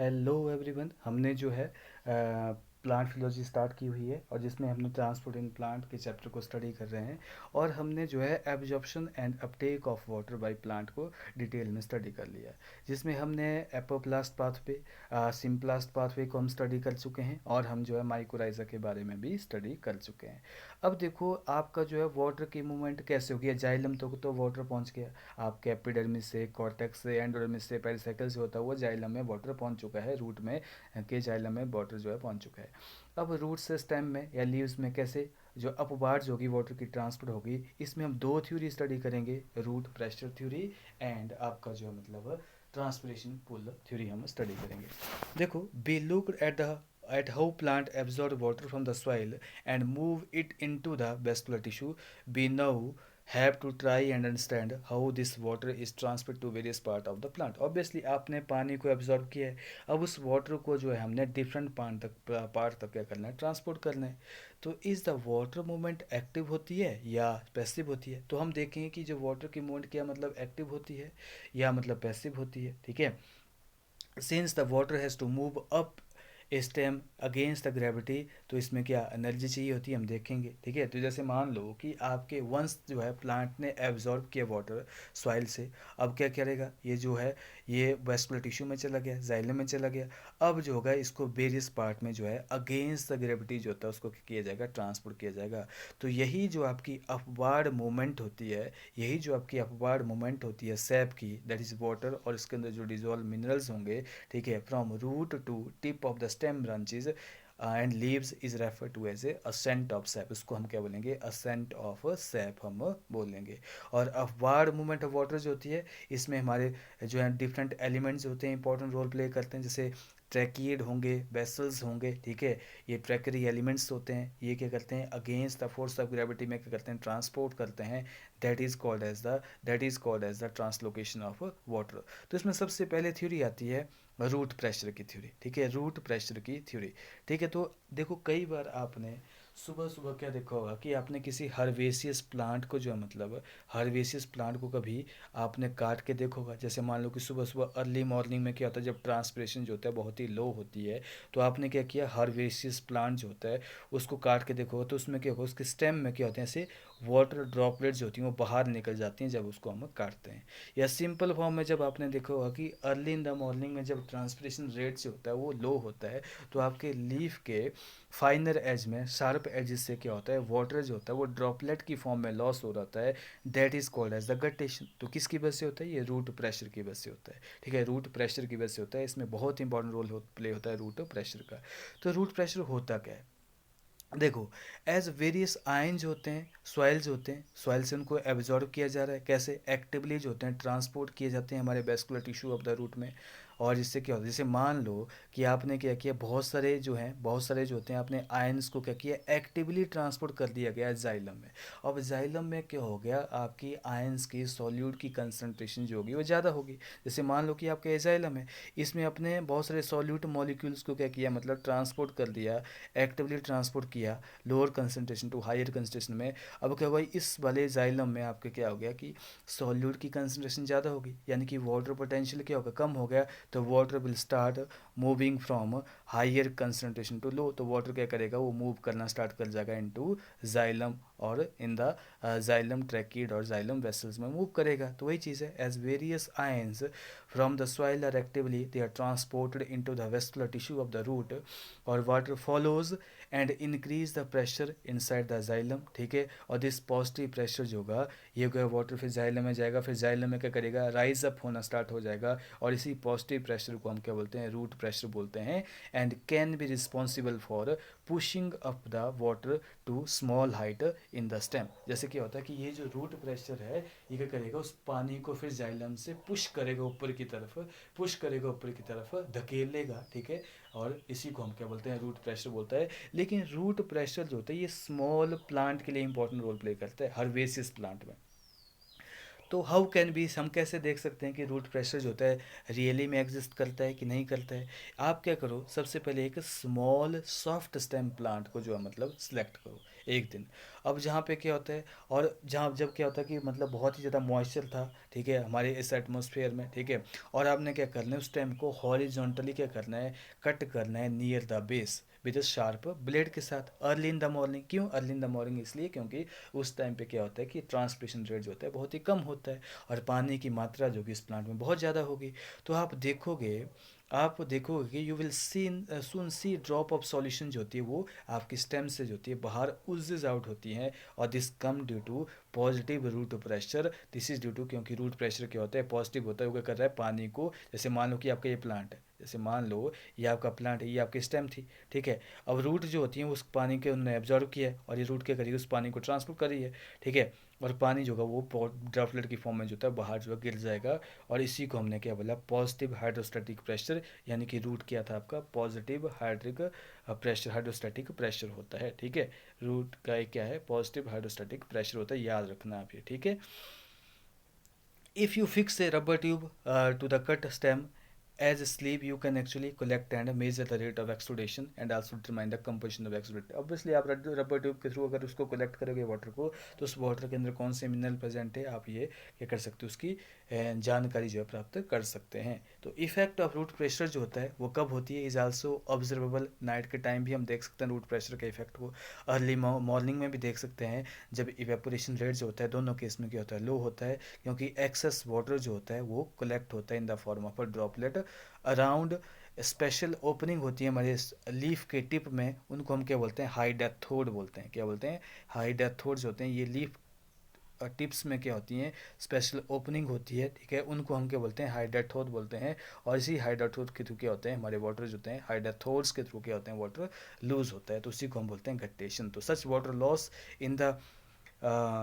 Hello everyone. हमने जो है प्लांट फिलोजी स्टार्ट की हुई है और जिसमें हमने ट्रांसपोर्ट इन प्लांट के चैप्टर को स्टडी कर रहे हैं। और हमने जो है absorption and Uptake of water by plant को डिटेल में स्टडी कर लिया है, जिसमें हमने एपोप्लास्ट पाथवे, सिम्प्लास्ट पाथवे को हम स्टडी कर चुके हैं और हम जो है माइकोराइजा के बारे में भी स्टडी कर चुके हैं। अब देखो आपका जो है वाटर की मूवमेंट कैसे होगी। जाइलम तो वाटर पहुंच गया, आपके एपिडर्मिस से, कॉर्टेक्स से, एंडोडर्मिस से, पेरिसाइकल से होता हुआ जाइलम में वाटर पहुंच चुका है, रूट में के जाइलम में वाटर जो है पहुंच चुका है। अब रूट से स्टेम में या लीव्स में कैसे जो अपवार्ड्स होगी वाटर की ट्रांसपोर्ट होगी, इसमें हम दो थ्योरी स्टडी करेंगे, रूट प्रेशर थ्योरी एंड आपका जो है मतलब ट्रांसपिरेशन पुल थ्योरी हम स्टडी करेंगे। देखो, B look at how plant absorb water from the soil and move it into the vascular tissue. We now have to try and understand how this water is transferred to various part of the plant. Obviously आपने पानी को absorb किया है, अब उस water को जो है हमने डिफरेंट पार्ट तक क्या करना है, ट्रांसपोर्ट करना है। तो is the water movement active होती है या पैसिव होती है? तो हम देखेंगे कि जो वाटर की मूवमेंट क्या मतलब एक्टिव होती है या मतलब पैसिव होती है। ठीक है, since the water has to move up stem against the gravity, तो इसमें क्या एनर्जी चाहिए होती है हम देखेंगे। ठीक है, तो जैसे मान लो कि आपके वंस जो है प्लांट ने एब्जॉर्ब किया वाटर सॉइल से, अब क्या करेगा, ये जो है ये वेस्कुलर टिश्यू में चला गया, जाइलम में चला गया। अब जो होगा इसको वेरियस पार्ट में जो है अगेंस्ट द ग्रेविटी जो होता है उसको किया जाएगा, ट्रांसपोर्ट किया जाएगा। तो यही जो आपकी अपवार्ड मूवमेंट होती है, यही जो आपकी अपवार्ड मूवमेंट होती है सैप की, दैट इज वाटर, और इसके अंदर जो डिजोल्व मिनरल्स होंगे, ठीक है, from root to tip of the stem branches and leaves is refer to as a ascent of sap. उसको हम क्या बोलेंगे, असेंट ऑफ सैप हम बोलेंगे। और अपवार्ड मूवमेंट ऑफ वाटर जो होती है, इसमें हमारे जो है डिफरेंट एलिमेंट्स होते हैं, इंपॉर्टेंट रोल प्ले करते हैं, जैसे ट्रैकिड होंगे, वेसल्स होंगे। ठीक है, ये ट्रैकरी एलिमेंट्स होते हैं, ये क्या करते हैं against the force of gravity में क्या करते हैं, ट्रांसपोर्ट करते हैं। That is called as the translocation of water. तो इसमें सबसे पहले थ्योरी आती है रूट प्रेशर की थ्योरी। ठीक है, रूट प्रेशर की थ्योरी। ठीक है, तो देखो कई बार आपने सुबह सुबह क्या देखा होगा कि आपने किसी हर्वेसियस प्लांट को जो है मतलब हर्वेसियस प्लांट को कभी आपने काट के देखा होगा। जैसे मान लो कि सुबह सुबह अर्ली मॉर्निंग में क्या होता है, जब ट्रांसपिरेशन जो होता है बहुत ही लो होती है, तो आपने क्या किया, हर्वेसियस प्लांट जो होता है उसको काट के देखो, तो उसमें क्या होगा, उसके स्टेम में क्या होते हैं, ऐसे वाटर ड्रॉपलेट्स जो होती हैं वो बाहर निकल जाती हैं जब उसको हम काटते हैं। या सिंपल फॉर्म में जब आपने देखा होगा कि अर्ली इन द मॉर्निंग में जब ट्रांसपिरेशन रेट जो होता है वो लो होता है, तो आपके लीफ के फाइनर एज में, शार्प एजेस से क्या होता है, वाटर जो होता है वो ड्रॉपलेट की फॉर्म में लॉस हो जाता है। That is called as the guttation. तो किसकी वजह से होता है, ये रूट प्रेशर की वजह से होता है। ठीक है, रूट प्रेशर की वजह से होता है, इसमें बहुत इंपॉर्टेंट रोल प्ले होता है रूट प्रेशर का। तो रूट प्रेशर होता क्या है, देखो, एज वेरियस आयन्स होते हैं, सॉइल्स होते हैं, सॉइल से उनको एब्जॉर्ब किया जा रहा है, कैसे एक्टिवली जो होते हैं ट्रांसपोर्ट किए जाते हैं हमारे vascular tissue of the root में। और जिससे क्या होता है, जैसे मान लो कि आपने क्या किया, बहुत सारे जो होते हैं आपने आयन्स को क्या किया, एक्टिवली ट्रांसपोर्ट कर दिया गया जाइलम में। अब जाइलम में क्या हो गया, आपकी आयन्स की सॉल्यूट की कंसनट्रेशन जो होगी वो ज़्यादा होगी। जैसे मान लो कि आपका जाइलम है, इसमें अपने बहुत सारे सॉल्यूट मॉलिक्यूल्स को क्या किया, मतलब ट्रांसपोर्ट कर दिया, एक्टिवली ट्रांसपोर्ट किया lower concentration to higher concentration में। अब क्या हुआ, इस वाले जाइलम में आपके क्या हो गया कि सॉल्यूट की कंसनट्रेशन ज़्यादा होगी, यानी कि वाटर पोटेंशियल क्या होगा, कम हो गया। तो water will start moving from higher concentration to low, तो वाटर क्या करेगा, वो मूव करना स्टार्ट कर जाएगा इनटू जाइलम, और इन द जाइलम ट्रैकिड और जाइलम वेसल्स में मूव करेगा। तो वही चीज़ है, as various ions from the soil are actively they are transported into the vascular tissue of the root, और water follows and increase the pressure inside the xylem. ठीक है, और दिस पॉजिटिव प्रेशर जो होगा, ये होगा वाटर फिर xylem में जाएगा, फिर जाइलम में क्या करेगा, राइज अप होना स्टार्ट हो जाएगा, और इसी पॉजिटिव प्रेशर को हम क्या बोलते हैं, रूट प्रेशर बोलते हैं। And can be responsible for pushing up the water to small height in the stem. जैसे क्या होता है कि ये जो रूट प्रेशर है, ये क्या करेगा, उस पानी को फिर जाइलम से पुश करेगा ऊपर की तरफ, पुश करेगा ऊपर की तरफ, धकेलेगा। ठीक है, और इसी को हम क्या बोलते हैं, रूट प्रेशर बोलता है। लेकिन रूट प्रेशर जो होता है ये स्मॉल प्लांट के लिए इंपॉर्टेंट रोल प्ले करता है, हर्बेसियस प्लांट में। तो हाउ कैन बी, हम कैसे देख सकते हैं कि रूट प्रेशर जो होता है रियली में एग्जिस्ट करता है कि नहीं करता है। आप क्या करो, सबसे पहले एक स्मॉल सॉफ्ट स्टेम प्लांट को जो है मतलब सिलेक्ट करो, एक दिन। अब जहाँ पे क्या होता है, और जहाँ जब क्या होता है कि मतलब बहुत ही ज़्यादा मॉइस्चर था, ठीक है, हमारे इस एटमॉस्फेयर में, ठीक है, और आपने क्या करना है उस टाइम को हॉरिजॉन्टली क्या करना है, कट करना है near the base with a sharp blade के साथ अर्ली इन द मॉर्निंग। क्यों अर्ली इन द मॉर्निंग? इसलिए क्योंकि उस टाइम पे क्या होता है कि ट्रांसपिरेशन रेट जो होता है बहुत ही कम होता है, और पानी की मात्रा जो कि इस प्लांट में बहुत ज़्यादा होगी। तो आप देखोगे कि you will see soon see drop of solution जो होती है वो आपकी स्टेम से जो होती है बाहर उजेज आउट होती हैं, और this come due to positive root pressure. This is due to, क्योंकि रूट प्रेशर क्या होता है, पॉजिटिव होता है, वो क्या कर रहा है पानी को, जैसे मान लो कि आपका ये प्लांट है, जैसे मान लो ये आपका प्लांट है, ये आपकी स्टेम थी, ठीक है। अब रूट जो होती है उस पानी के उन्होंने एब्जॉर्व किया है, और ये रूट क्या करी उस पानी को ट्रांसपोर्ट कर रही है, ठीक है। और पानी जो होगा वो ड्रॉपलेट की फॉर्म में जो होता है बाहर जो है गिर जाएगा, और इसी को हमने क्या बोला, पॉजिटिव हाइड्रोस्टैटिक प्रेशर, यानी कि रूट क्या था आपका, positive hydric pressure, hydrostatic pressure होता है, ठीक है। रूट का एक क्या है, पॉजिटिव हाइड्रोस्टैटिक प्रेशर होता है, याद रखना आप ये, ठीक है। If you fix a rubber tube to the cut stem as a sleeve, you can actually collect and measure the rate of exudation and also determine the composition of exudate. Obviously आप rubber tube के through अगर उसको collect करोगे water को, तो उस water के अंदर कौन से मिनरल प्रेजेंट है आप ये क्या कर सकते हो, उसकी जानकारी जो है प्राप्त कर सकते हैं। तो इफेक्ट ऑफ रूट प्रेशर जो होता है वो कब होती है, इज आल्सो ऑब्जर्वेबल। नाइट के टाइम भी हम देख सकते हैं रूट प्रेशर के इफेक्ट को, अर्ली मॉर्निंग में भी देख सकते हैं, जब इवेपोरेशन रेट जो होता है दोनों केस में क्या होता है, लो होता है, क्योंकि एक्सेस वाटर जो होता है वो कलेक्ट होता है in the form of a droplet around. Special opening होती है हमारे लीफ के टिप में, उनको हम क्या बोलते हैं, हाई डेथोड बोलते हैं। क्या बोलते हैं, हाई डेथोड्स होते हैं। ये लीफ टिप्स में क्या होती हैं, स्पेशल ओपनिंग होती है, ठीक है, उनको हम क्या बोलते हैं, हाइड्रोथोड बोलते हैं। और इसी हाइड्रोथोड के थ्रू क्या होते हैं, हमारे वाटर जो होते हैं हाइड्रोथोड्स के थ्रू क्या होते हैं, वाटर लूज होता है, तो उसी को हम बोलते हैं गटेशन। तो such water loss in the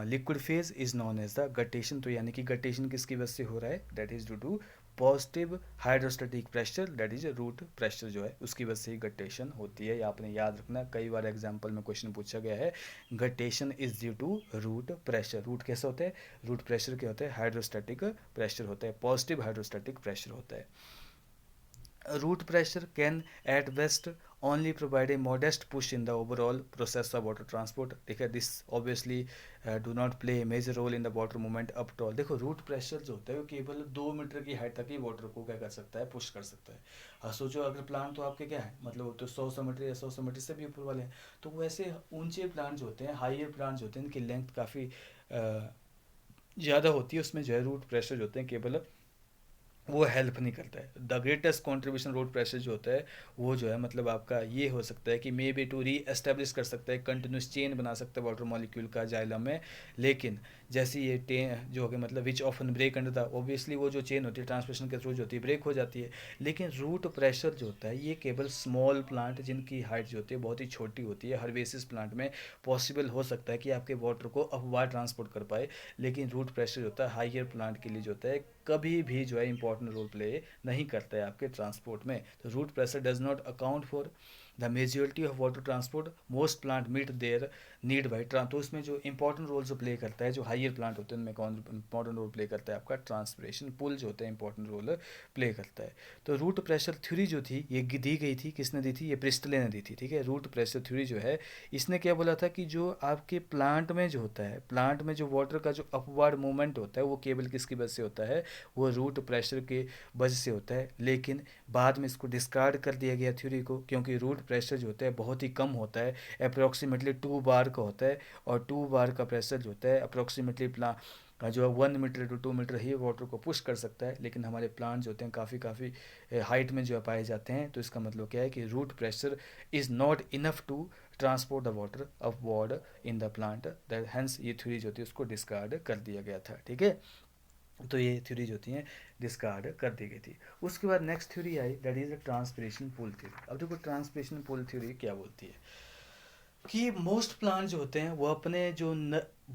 liquid phase is known as the guttation. तो यानी कि गटेशन किसकी वजह से हो रहा है, that is due to positive hydrostatic pressure, that is root pressure जो है उसकी वजह से ही गटेशन होती है। ये आपने याद रखना, कई बार एग्जाम्पल में क्वेश्चन पूछा गया है, guttation is due to root pressure. Root कैसे होता है, रूट प्रेशर क्या होता है, हाइड्रोस्टेटिक प्रेशर होता है, पॉजिटिव हाइड्रोस्टेटिक प्रेशर होता है। Root pressure can at best only provide a modest push in the overall process of water transport. ठीक है, this obviously do not play a major role in the water movement up to all. देखो root pressure जो होता है वो केवल 2 metre की height तक ही वाटर को क्या कर सकता है, पुश कर सकता है। सोचो अगर प्लांट तो आपके क्या है, मतलब वो तो 100 मीटर या 100 मीटर से भी ऊपर वाले हैं, तो वैसे ऊंचे प्लांट जो होते हैं, हाइयर प्लांट जो होते हैं, इनकी लेंथ काफ़ी ज़्यादा होती है, उसमें जो है रूट प्रेशर जो होते हैं केवल वो हेल्प नहीं करता है। The greatest contribution road pressure जो होता है वो जो है मतलब आपका ये हो सकता है कि may be to reestablish कर सकता है, कंटिन्यूस चेन बना सकता है वाटर मॉलिक्यूल का जाइलम में। लेकिन जैसे ये जो हो गया मतलब which often break under the, obviously वो जो चेन होती है ट्रांसमिशन के थ्रू जो होती है ब्रेक हो जाती है। लेकिन रूट प्रेशर जो होता है ये केवल स्मॉल प्लांट जिनकी हाइट जो होती है बहुत ही छोटी होती है, हर्बेसिस प्लांट में पॉसिबल हो सकता है कि आपके वाटर को अपवार ट्रांसपोर्ट कर पाए। लेकिन रूट प्रेशर जो होता है हाइयर प्लांट के लिए जो होता है कभी भी जो है इंपॉर्टेंट रोल प्ले नहीं करता है आपके ट्रांसपोर्ट में। तो root pressure does not account for the majority of water transport, most plant meet their need by trans. तो उसमें जो इंपॉर्टेंट रोल जो प्ले करता है, जो हाइयर प्लांट होते हैं उनमें कौन इंपॉर्टेंट रोल प्ले करता है, आपका ट्रांसपिरेशन पुल जो होता है इंपॉर्टेंट रोल प्ले करता है। तो रूट प्रेशर थ्योरी जो थी ये दी गई थी, किसने दी थी, ये प्रिस्टले ने दी थी, ठीक है। रूट प्रेशर थ्योरी जो है इसने क्या बोला था कि जो आपके प्लांट में जो होता है, प्लांट में जो वाटर का जो अपवर्ड मूवमेंट होता है वो केवल किसकी वजह से होता है, वो रूट प्रेशर के वजह से होता है। लेकिन बाद में इसको डिस्कार्ड कर दिया गया थ्योरी को, क्योंकि रूट प्रेशर जो होता है बहुत ही कम होता है, अप्रोक्सीमेटली 2 बार का होता है, और 2 बार का प्रेशर जो होता है अप्रोक्सीमेटली जो है 1 मीटर टू 2 मीटर ही वाटर को पुश कर सकता है। लेकिन हमारे प्लांट जो होते हैं काफ़ी काफ़ी हाइट में जो है पाए जाते हैं। तो इसका मतलब क्या है कि root pressure is not enough to transport the water upward in the plant, that hence ये थ्योरी जो होती है उसको डिस्कार्ड कर दिया गया था, ठीक है। तो ये थ्योरी जो होती हैं डिस्कार्ड कर दी गई थी। उसके बाद नेक्स्ट थ्योरी आई, that is the transpiration pull theory. अब देखो ट्रांसपिरेशन पुल थ्योरी क्या बोलती है कि मोस्ट प्लांट जो होते हैं वो अपने जो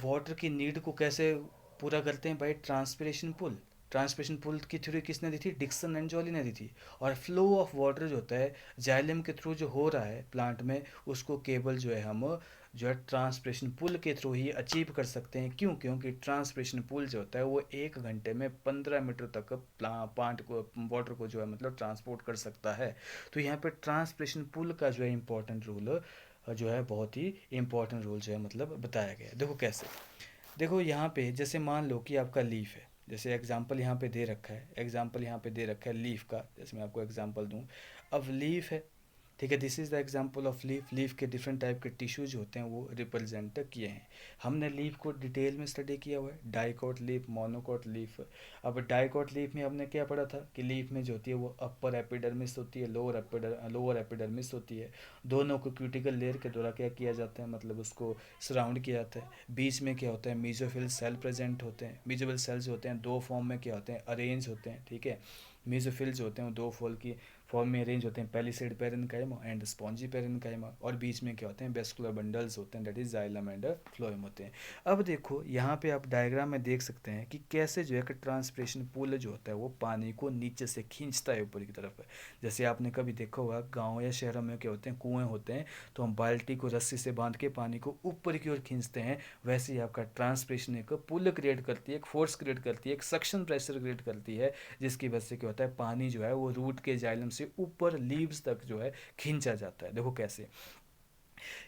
वाटर की नीड को कैसे पूरा करते हैं, by transpiration pull. Transpiration pull की थ्योरी किसने दी थी, डिक्सन एंड जॉली ने दी थी। और फ्लो ऑफ वाटर जो होता है जाइलम के थ्रू जो हो रहा है प्लांट में, उसको केवल जो है हम जो है ट्रांसपिरेशन पुल के थ्रू ही अचीव कर सकते हैं। क्यों, क्योंकि ट्रांसपिरेशन पुल जो होता है वो 1 घंटे में 15 मीटर तक प्लांट को वाटर को जो है मतलब ट्रांसपोर्ट कर सकता है। तो यहाँ पे ट्रांसपिरेशन पुल का जो है इंपॉर्टेंट रोल जो है बहुत ही इंपॉर्टेंट रोल जो है मतलब बताया गया है। देखो कैसे, देखो यहाँ पे जैसे मान लो कि आपका लीफ है, जैसे एग्जांपल यहाँ पे दे रखा है, एग्जांपल यहाँ पे दे रखा है लीफ का, जैसे मैं आपको एग्जांपल दूँ। अब लीफ है, ठीक है, this is the example of leaf. Leaf के डिफरेंट टाइप के टिश्यूज होते हैं वो रिप्रेजेंट किए हैं। हमने लीफ को डिटेल में स्टडी किया हुआ है, डाइकोट लीफ, मोनोकोट लीफ। अब डाइकोट लीफ में हमने क्या पढ़ा था कि लीफ में जो होती है वो अपर एपिडर्मिस होती है, लोअर एपिडर्मिस होती है। दोनों को क्यूटिकल लेयर के द्वारा क्या किया जाता है, मतलब उसको सराउंड किया जाता है। बीच में क्या होता है, मीजोफिल सेल प्रेजेंट होते हैं। मीजोफिल सेल्स होते हैं दो फॉर्म में क्या होते हैं, अरेंज होते हैं, ठीक है। मीजोफिल्स होते हैं वो दो फॉल की फॉर्म में अरेंज होते हैं, palisade parenchyma and spongy parenchyma, और बीच में क्या होते हैं, वेस्कुलर बंडल्स होते हैं, that is xylem and phloem होते हैं। अब देखो यहाँ पे आप डायग्राम में देख सकते हैं कि कैसे जो है कि ट्रांसपिरेशन पूल जो होता है वो पानी को नीचे से खींचता है ऊपर की तरफ। जैसे आपने कभी देखा होगा गाँव या शहरों में क्या होते हैं, कुएँ होते हैं, तो हम बाल्टी को रस्सी से बांध के पानी को ऊपर की ओर खींचते हैं। वैसे ही आपका ट्रांसपिरेशन एक पुल क्रिएट करती है, एक फोर्स क्रिएट करती है, एक सक्शन प्रेशर क्रिएट करती है, जिसकी वजह से क्या होता है, पानी जो है वो रूट के जाइलम से ऊपर लीव्स तक जो है खींचा जाता है। देखो कैसे,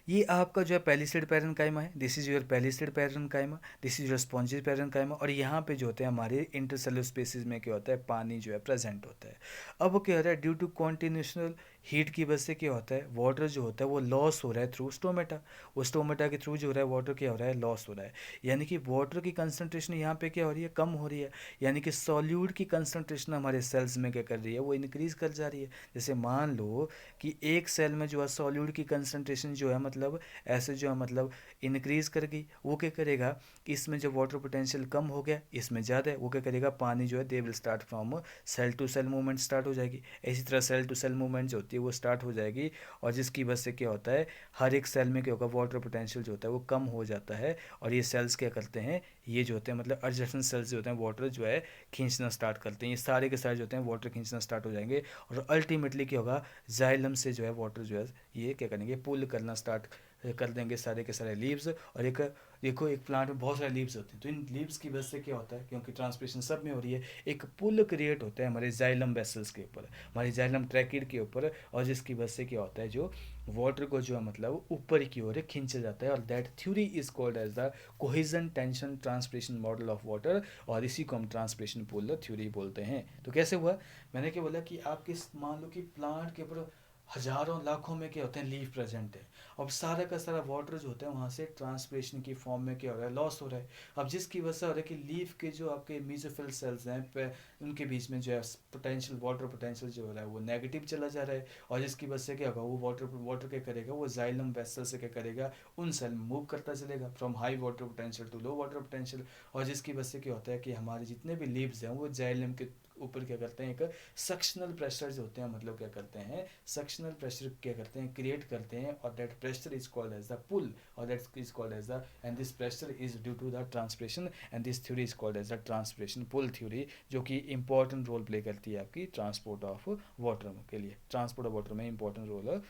ये आपका जो है पैलिसेड पैरेन्काइमा है, this is your palisade parenchyma, this is your spongy parenchyma, और यहाँ पे जो होते हैं हमारे इंटरसेलुलर स्पेसिस में क्या होता है, पानी जो है प्रेजेंट होता है। अब क्या हो रहा है, ड्यू टू कॉन्टिन्यूशनल हीट की वजह से क्या होता है, वाटर जो होता है वो लॉस हो रहा है थ्रू स्टोमेटा। वो स्टोमेटा के थ्रू जो हो रहा है वाटर क्या हो रहा है, लॉस हो रहा है। यानी कि वाटर की कंसनट्रेशन यहाँ पे क्या हो रही है, कम हो रही है। यानी कि सॉल्यूट की कंसनट्रेशन हमारे सेल्स में क्या कर रही है, वो इंक्रीज कर जा रही है। जैसे मान लो कि एक सेल में जो है सॉल्यूट की कंसनट्रेशन जो है मतलब ऐसे जो है मतलब इंक्रीज कर गई, वो क्या करेगा, इसमें जो वाटर पोटेंशियल कम हो गया, इसमें ज़्यादा है, वो क्या करेगा, पानी जो है they will start from cell to cell movement start हो जाएगी। इसी तरह सेल टू सेल मूवमेंट जो होती है वो स्टार्ट हो जाएगी, और जिसकी वजह से क्या होता है, हर एक सेल में क्या होगा, वाटर पोटेंशियल जो होता है वो कम हो जाता है। और ये सेल्स क्या करते हैं, ये जो होते हैं मतलब एडजेसेंट सेल्स जो होते हैं वाटर जो है खींचना स्टार्ट करते हैं। ये सारे के सारे जो होते हैं वाटर खींचना स्टार्ट हो जाएंगे, और अल्टीमेटली क्या होगा, जाइलम से जो है वाटर जो है ये क्या करेंगे, पुल करना स्टार्ट कर देंगे सारे के सारे लीव्स। और एक देखो एक प्लांट में बहुत सारे लीव्स होते हैं, तो इन लीव्स की वजह से क्या होता है, क्योंकि ट्रांसपिरेशन सब में हो रही है, एक पुल क्रिएट होता है हमारे जाइलम वेसल्स के ऊपर, हमारी जाइलम ट्रैकिड के ऊपर, और जिसकी वजह से क्या होता है, जो वाटर को जो है मतलब ऊपर की ओर खींचा जाता है। और that theory is called as the cohesion tension transpiration model of water, और इसी को हम ट्रांसपिरेशन पुल थ्योरी बोलते हैं। तो कैसे हुआ, मैंने क्या बोला कि आप किस मान लो कि प्लांट के ऊपर हजारों लाखों में क्या होते हैं, लीफ प्रेजेंट है। अब सारा का सारा वाटर जो होता है वहाँ से ट्रांसपिरेशन की फॉर्म में क्या हो रहा है, लॉस हो रहा है। अब जिसकी वजह से हो रहा है कि लीफ के जो आपके मीजोफिल सेल्स हैं उनके बीच में जो है पोटेंशियल, वाटर पोटेंशियल जो हो रहा है वो नेगेटिव चला जा रहा है। और जिसकी वजह से क्या होगा, वो वाटर वाटर क्या करेगा, वो जाइलम वेसल से क्या करेगा, उन सेल में मूव करता चलेगा from high water potential to low water potential. और जिसकी वजह से क्या होता है कि हमारे जितने भी लीव्स हैं वो जाइलम के ऊपर क्या करते हैं, एक सक्शनल प्रेशर जो होते हैं मतलब क्या करते हैं, सक्शनल प्रेशर क्या करते हैं, क्रिएट करते हैं, और that pressure is called as the pull, और that is called as the, and this pressure is due to the transpiration, and this theory is called as the transpiration pull theory, जो कि important role play करती है आपकी transport of water के लिए, transport of water में important role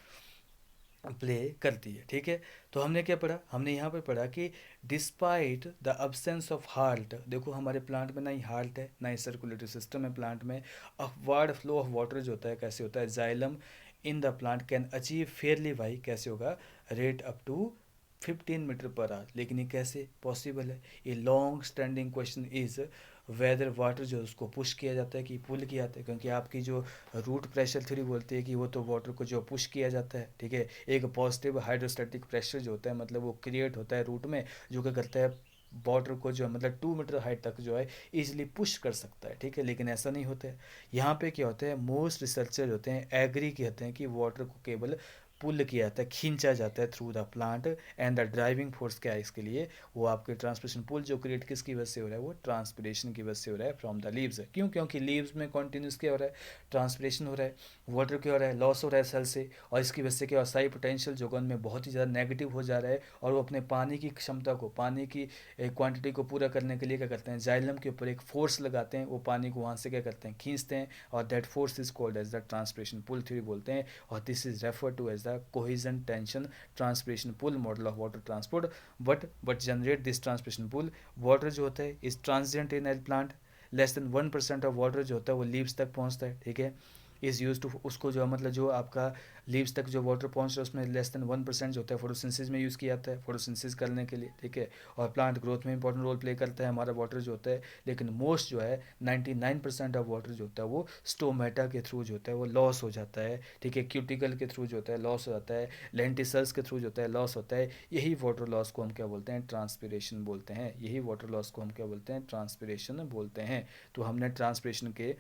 play करती है, ठीक है। तो हमने क्या पढ़ा, हमने यहाँ पर पढ़ा कि despite the absence of heart, देखो हमारे प्लांट में ना ही हार्ट है ना ही सर्कुलेटरी सिस्टम है प्लांट में, अपवर्ड फ्लो ऑफ वाटर जो होता है कैसे होता है, xylem in the plant can achieve fairly why, कैसे होगा, rate up to 15 meter per hour. लेकिन ये कैसे पॉसिबल है, ये long standing question is whether water जो उसको पुश किया जाता है कि पुल किया जाता है, क्योंकि आपकी जो रूट प्रेशर थ्योरी बोलती है कि वो तो वाटर को जो पुश किया जाता है, ठीक है। एक पॉजिटिव हाइड्रोस्टैटिक प्रेशर जो होता है मतलब वो क्रिएट होता है रूट में, जो क्या करता है, वाटर को जो है मतलब 2 मीटर हाइट तक जो है इजिली पुश कर सकता है, ठीक है। लेकिन ऐसा नहीं होता है, यहाँ पे क्या होता है, मोस्ट रिसर्चर होते हैं एग्री कहते हैं कि वाटर को केवल पुल किया जाता है, खींचा जाता है through the plant, and the driving force क्या है इसके लिए, वो आपके ट्रांसपिरेशन पुल जो क्रिएट किसकी वजह से हो रहा है, वो ट्रांसपिरेशन की वजह से हो रहा है फ्रॉम द लीव्स। क्यों, क्योंकि लीव्स में कॉन्टिन्यूस क्या हो रहा है, ट्रांसपिरेशन हो रहा है, वाटर क्या हो रहा है, लॉस हो रहा है सेल से, और इसकी वजह से क्या हो, साई पोटेंशियल जो उनमें बहुत ही ज़्यादा नेगेटिव हो जा रहा है, और वो अपने पानी की क्षमता को, पानी की क्वांटिटी को पूरा करने के लिए क्या करते हैं, जाइलम के ऊपर एक फोर्स लगाते हैं, वो पानी को वहाँ से क्या करते हैं, खींचते हैं, और that force is called as the transpiration pull theory बोलते हैं। और this is refer to as the cohesion tension transpiration pull model of water transport. But generate this transpiration pull, water जो होता है is transient in all plant, less than 1% of water जो होता है वो लीव्स तक पहुंचता है, ठीक है। इज़ यूज टू, उसको जो है मतलब जो आपका लीव्स तक जो वाटर पहुंच रहा है उसमें लेस देन 1% जो होता है फोटोसिंथेसिस में यूज़ किया जाता है, फोटोसिंथेसिस करने के लिए, ठीक है। और प्लांट ग्रोथ में इंपॉर्टेंट रोल प्ले करता है हमारा वाटर जो होता है। लेकिन मोस्ट जो है 99% ऑफ वाटर जो होता है वो स्टोमेटा के थ्रू जो होता है वो लॉस हो जाता है, ठीक है। क्यूटिकल के थ्रू जो होता है लॉस हो जाता है, लेंटिसल्स के थ्रू जो होता है लॉस होता है। यही वाटर लॉस को हम क्या बोलते हैं, ट्रांसपिरेशन बोलते हैं। यही वाटर लॉस को हम क्या बोलते हैं, ट्रांसपिरेशन बोलते हैं। तो हमने ट्रांसपिरेशन के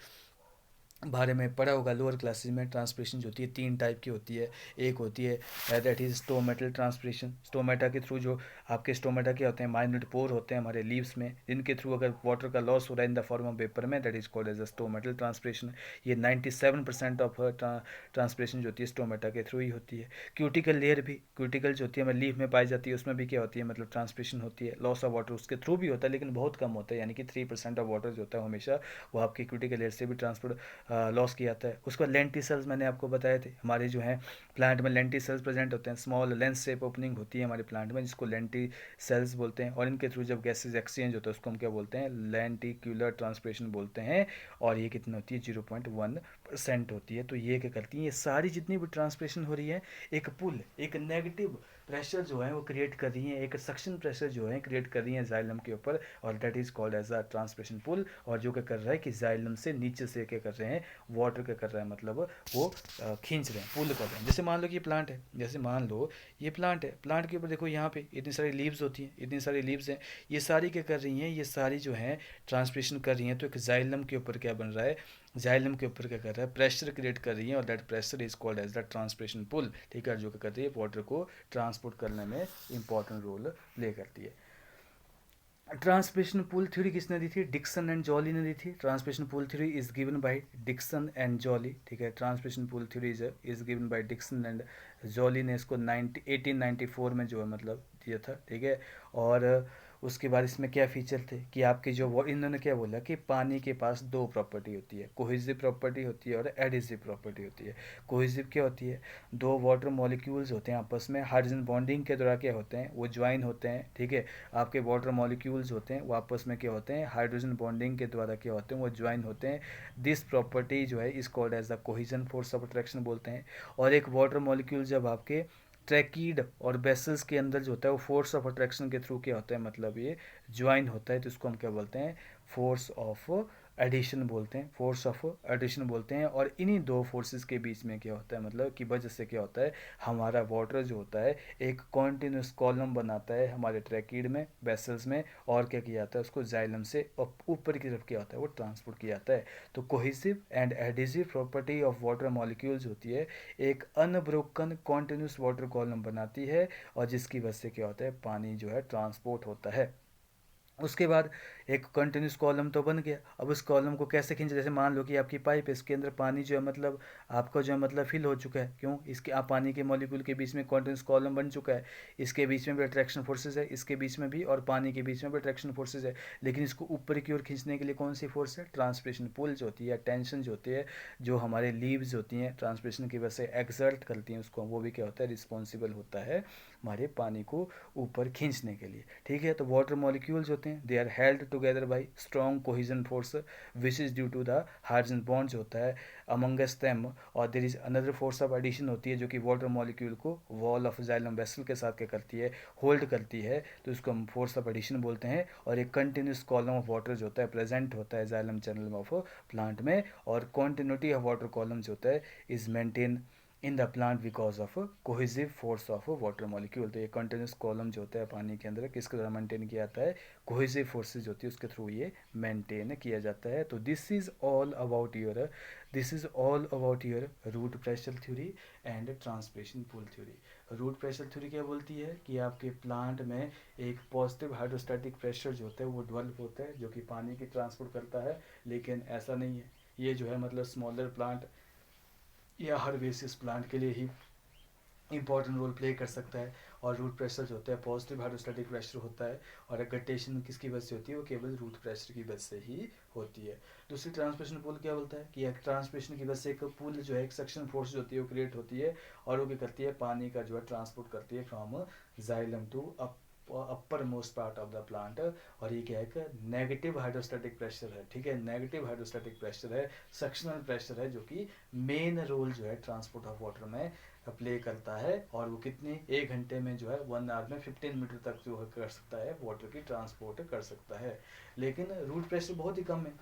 बारे में पढ़ा होगा लोअर क्लासेस में। ट्रांसपिरेशन जो होती है 3 टाइप की होती है। एक होती है that is stomatal transpiration, stomata के थ्रू जो आपके स्टोमेटा क्या होते हैं, माइन्यूट पोर होते हैं हमारे लीव्स में, जिनके थ्रू अगर वाटर का लॉस हो रहा है in the form of vapour में, that is called as a stomatal transpiration. ये 97% ऑफ ट्रांसपिरेशन जो होती है स्टोमेटा के थ्रू ही होती है। क्यूटिकल लेयर भी, क्यूटिकल जो होती है हमारे लीफ में पाई जाती है, उसमें भी क्या होती है मतलब ट्रांसपिरेशन होती है। लॉस ऑफ वाटर उसके थ्रू भी होता है लेकिन बहुत कम होता है, यानी कि 3% ऑफ वाटर जो होता है हमेशा वो आपकी क्यूटिकल लेयर से भी ट्रांसपोर्ट लॉस किया जाता है। उसके बाद लेंटिसल्स मैंने आपको बताए थे, हमारे जो हैं प्लांट में लेंटिसल्स प्रेजेंट होते हैं। स्मॉल लेंस शेप ओपनिंग होती है हमारे प्लांट में जिसको लेंटिसल्स बोलते हैं। और इनके थ्रू जब गैसेज एक्सचेंज होता है उसको हम क्या बोलते हैं, लेंटिक्यूलर ट्रांसपिरेशन बोलते हैं। और ये कितनी होती है, 0.1% होती है। तो ये क्या करती है, ये सारी जितनी भी ट्रांसपिरेशन हो रही है एक पुल, एक नेगेटिव प्रेशर जो है वो क्रिएट कर रही है, एक सक्शन प्रेशर जो है क्रिएट कर रही है जाइलम के ऊपर, और that is called as a transpiration pull. और जो क्या कर रहा है कि जाइलम से नीचे से क्या कर रहे हैं, वाटर क्या कर रहा है मतलब वो खींच रहे हैं, पुल कर रहे हैं। जैसे मान लो कि ये प्लांट है, जैसे मान लो ये प्लांट है, प्लांट के ऊपर देखो यहाँ पे इतनी सारी लीव्स होती हैं, इतनी सारी लीव्स हैं, ये सारी क्या कर रही हैं, ये सारी जो हैं ट्रांसपिरेशन कर रही हैं। तो एक जाइलम के ऊपर क्या बन रहा है, जाइलम के ऊपर क्या कर रहा है, प्रेशर क्रिएट कर रही है, और that pressure is called as the transpiration pull, ठीक है। जो क्या करती है, वाटर को ट्रांसपोर्ट करने में इंपॉर्टेंट रोल प्ले करती है। ट्रांसपिरेशन पुल थ्योरी किसने दी थी, डिक्सन एंड जॉली ने दी थी। Transpiration pull theory is given by Dixon and Joly, ठीक है। Transpiration pull theory is given by Dixon and Joly ने इसको 1894 में जो है मतलब दिया था, ठीक है। और उसके बाद इसमें क्या फीचर थे कि आपके जो वो इन्होंने क्या बोला कि पानी के पास दो प्रॉपर्टी होती है, कोहेसिव प्रॉपर्टी होती है और एडिसिव प्रॉपर्टी होती है। कोहेसिव क्या होती है, दो वाटर मॉलिक्यूल्स होते हैं आपस में, हाइड्रोजन बॉन्डिंग के द्वारा क्या होते हैं, वो ज्वाइन होते हैं, ठीक है। आपके वाटर मॉलिक्यूल्स होते हैं वो आपस में क्या होते हैं, हाइड्रोजन बॉन्डिंग के द्वारा क्या होते हैं, वो ज्वाइन होते हैं। दिस प्रॉपर्टी जो है is called as the cohesion force of attraction बोलते हैं। और एक वाटर मॉलिक्यूल जब आपके ट्रैकीड और बेसल्स के अंदर जो होता है वो फोर्स ऑफ अट्रैक्शन के थ्रू क्या होता है मतलब ये ज्वाइन होता है, तो इसको हम क्या बोलते हैं, फोर्स ऑफ एडिशन बोलते हैं, फोर्स ऑफ एडिशन बोलते हैं। और इन्हीं दो फोर्सेस के बीच में क्या होता है मतलब कि वजह से क्या होता है, हमारा वाटर जो होता है एक कॉन्टिन्यूस कॉलम बनाता है हमारे ट्रैकीड में, बेसल्स में, और क्या किया जाता है उसको जाइलम से ऊपर की तरफ क्या होता है वो ट्रांसपोर्ट किया जाता है। तो cohesive and adhesive property of water molecules होती है, एक अनब्रोकन कॉन्टिन्यूस वाटर कॉलम बनाती है, और जिसकी वजह से क्या होता है, पानी जो है ट्रांसपोर्ट होता है। उसके बाद एक कंटिन्यूस कॉलम तो बन गया। अब उस कॉलम को कैसे खींचे, जैसे मान लो कि आपकी पाइप है, इसके अंदर पानी जो है मतलब आपका जो है मतलब फिल हो चुका है, क्यों, इसके आप पानी के मॉलिक्यूल के बीच में कंटिन्यूस कॉलम बन चुका है, इसके बीच में भी अट्रैक्शन फोर्सेज है, इसके बीच में भी, और पानी के बीच में भी अट्रैक्शन फोर्सेज है। लेकिन इसको ऊपर की ओर खींचने के लिए कौन सी फोर्स है, ट्रांसपिरेशन पुल जो होती है, टेंशन जो होती है, जो हमारे लीव्स होती हैं ट्रांसपिरेशन की वजह से एक्सर्ट करती हैं उसको, वो भी क्या होता है, रिस्पॉन्सिबल होता है हमारे पानी को ऊपर खींचने के लिए, ठीक है। तो वाटर मॉलिक्यूल्स होते हैं, they are held together by strong cohesion force which is due to the hydrogen bonds होता है अमंगस देम। और there is another force of adhesion होती है जो कि वाटर मॉलिक्यूल को वॉल ऑफ जाइलम वेसल के साथ क्या करती है, होल्ड करती है, तो इसको हम फोर्स ऑफ एडिशन बोलते हैं। और एक कंटिन्यूस कॉलम ऑफ वाटर जो होता है प्रेजेंट होता है जाइलम चैनल ऑफ प्लांट में, और कॉन्टिन्यूटी ऑफ वाटर कॉलम जो होता है is maintain in the plant because of cohesive force of water molecule. तो ये कंटिन्यूस कॉलम जो होता है पानी के अंदर किसके द्वारा मेंटेन किया जाता है, कोहेसिव फोर्सेज होती है उसके थ्रू ये मेंटेन किया जाता है। तो this is all about your root pressure theory and transpiration pull theory. Root pressure theory क्या बोलती है कि आपके प्लांट में एक पॉजिटिव हाइड्रोस्टैटिक प्रेशर जो होता है वो डेवलप होता है जो कि पानी की ट्रांसपोर्ट करता है। लेकिन ऐसा नहीं है, ये जो है मतलब स्मॉलर प्लांट या हर बेसिस प्लांट के लिए ही इंपॉर्टेंट रोल प्ले कर सकता है। और रूट प्रेशर जो होता है पॉजिटिव हाइड्रोस्टैटिक प्रेशर होता है, और अगटेशन किसकी वजह से होती है, वो केवल रूट प्रेशर की वजह से ही होती है। दूसरी ट्रांसपिरेशन पुल क्या बोलता है कि ट्रांसपिरेशन की वजह से एक पुल जो है एक सक्शन फोर्स जो होती है वो क्रिएट होती है, और वो क्या करती है, पानी का जो है ट्रांसपोर्ट करती है from xylem to up uppermost part of the plant. और ये क्या है कि नेगेटिव हाइड्रोस्टैटिक प्रेशर है, ठीक है, नेगेटिव हाइड्रोस्टैटिक प्रेशर है, सक्शनल प्रेशर है, जो कि मेन रोल जो है ट्रांसपोर्ट ऑफ वाटर में प्ले करता है। और वो कितने 1 घंटे में जो है 1 आवर में 15 मीटर तक जो है कर सकता है, वाटर की ट्रांसपोर्ट कर सकता है। लेकिन रूट प्रेशर बहुत ही कम है।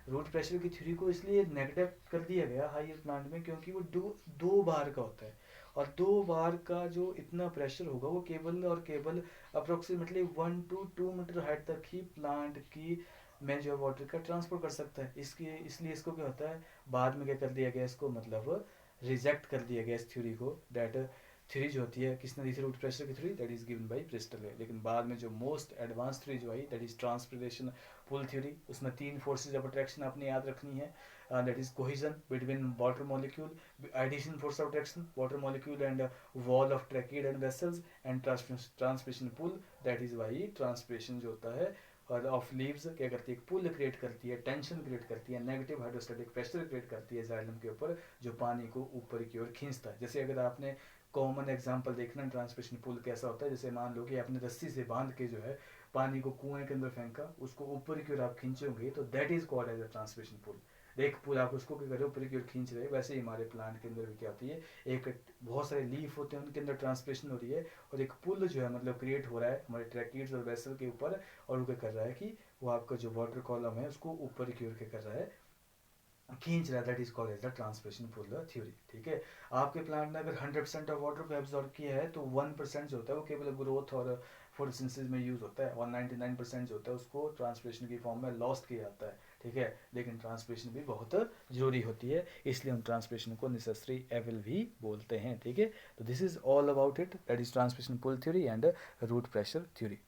रूट प्रेशर की थ्योरी को इसलिए नेगेटिव कर दिया गया हाई प्लांट में, क्योंकि वो दो बार का होता है। और 2 बार का जो इतना प्रेशर होगा वो केबल और केबल अप्रोक्सीमेटली 1 to 2 मीटर हाइट तक ही प्लांट की में जो वाटर का ट्रांसपोर्ट कर सकता है। इसके इसलिए इसको क्या होता है, बाद में क्या कर दिया गया, इसको मतलब रिजेक्ट कर दिया गया इस थ्योरी को। दैट थ्योरी जो होती है, किसने दी थी रूट प्रेशर की theory, that is given by Bristol है। लेकिन बाद में जो मोस्ट एडवांस थ्योरी जो आई, that is transpiration pull theory. उसमें 3 फोर्सेज ऑफ अट्रैक्शन आपने याद रखनी है। That is cohesion between water molecule, adhesion force of attraction water molecule and wall of tracheid and vessels, and transpiration pull, that is why transpiration जो होता है और of leaves क्या करती है, पुल क्रिएट करती है, टेंशन क्रिएट करती है, नेगेटिव हाइड्रोस्टैटिक प्रेशर क्रिएट करती है जाइलम के ऊपर, जो पानी को ऊपर की ओर खींचता है। जैसे अगर आपने कॉमन एग्जांपल देखना ट्रांसमिशन पुल कैसा होता है, जैसे मान लो कि आपने रस्सी से बांध के जो है पानी को कुएं के अंदर फेंका, उसको ऊपर की ओर आप खींचोगे, तो that is called as a transmission pull. एक पुल आप उसको क्या करो, ऊपर की ओर खींच रहे, वैसे ही हमारे प्लांट के अंदर भी क्या होती है, एक बहुत सारे लीफ होते हैं, उनके अंदर ट्रांसमिशन हो रही है, और एक पुल जो है मतलब क्रिएट हो रहा है हमारे ट्रैकिड्स और वेसल के ऊपर, और वो क्या कर रहा है कि वो आपका जो वाटर कॉलम है उसको ऊपर की ओर क्या कर रहा है, खींच रहा है। That is called as the transmission pull theory, ठीक है। आपके प्लांट ने अगर 100% ऑफ वाटर को एब्जॉर्ब किया है, तो 1% जो होता है वो केवल ग्रोथ और फोटोसिंथेसिस में यूज होता है, और 99% जो होता है उसको ट्रांसपिरेशन की फॉर्म में लॉस्ट किया जाता है, ठीक है। लेकिन ट्रांसपिरेशन भी बहुत जरूरी होती है, इसलिए हम ट्रांसपिरेशन को नेसेसरी एविल भी बोलते हैं, ठीक है। तो this is all about it, that is transpiration pull theory and root pressure theory.